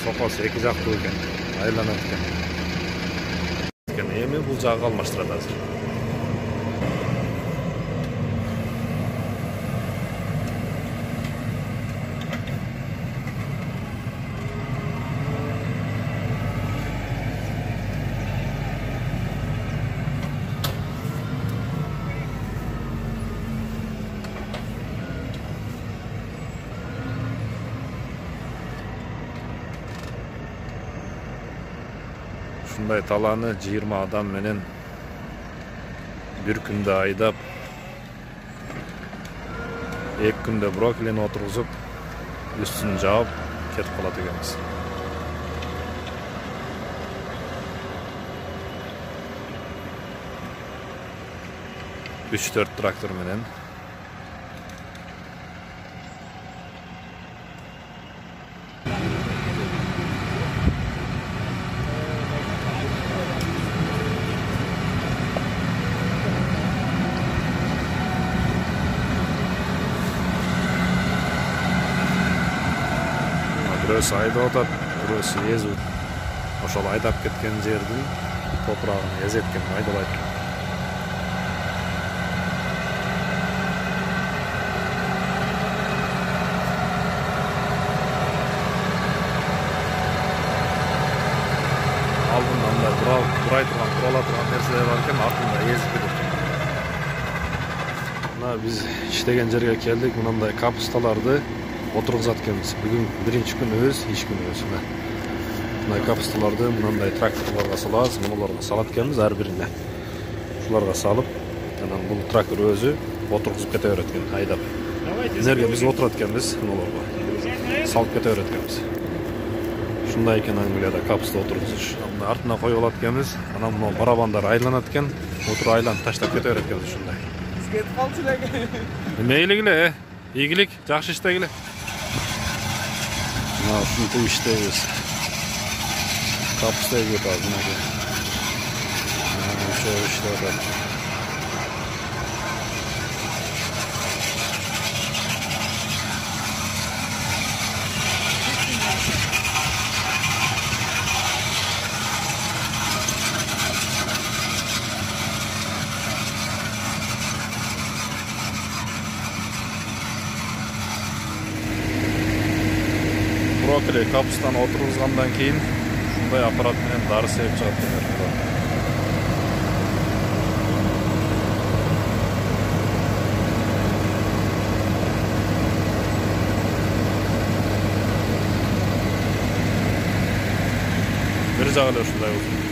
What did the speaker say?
Sopası iki jaqlı eкен. Aylanat eкен. Эми бул жагы алмаштырат азыр. Ушундай таланы 20 адам менен bir күндө айдап, 2 күндө брокколини отургузуп, үстүн жаап кетип калат экенбиз. 3-4 traktör менен. Бирөөсү айдап атат, бирөөсү езүү. Ошол айдап кеткен жердин топурагын эзеткен, айдалайт. Алдынан да бурай турган, бурала турган нерселер бар экен, артында эзип кетет. Мына биз иштеген жерге келдик, мындай капусталарды отургузат экенбиз. Бүгүн биринчи күнүбүз, иш күнүбүз. Мына капусталарды мындай тракторлорго салабыз, мунуларга салат экенбиз ар бирине. Ушуларга салып, анан бул трактор өзү отургузуп кете берет экен, айдап. Жерге биз отурат экенбиз, мунуларга салып кете берет экенбиз. Ушундай экен Англияда капуста отургузуш. Артына коюп алат экенбиз, анан мына барабандар айланат экен, отуруп айланып таштап кете берет экенбиз ушундай. Кетип калчу эле. Мейлигиле, ийгилик, жакшы иштегиле. Мына ушинтип иштейбиз. Капуста эгип атабыз мына. Ошо иштеп атат. Брокколи капустаны отургузгандан кийин ушундай аппарат менен дары сеип чыгат экен. Бир жагы эле ушундай болсун.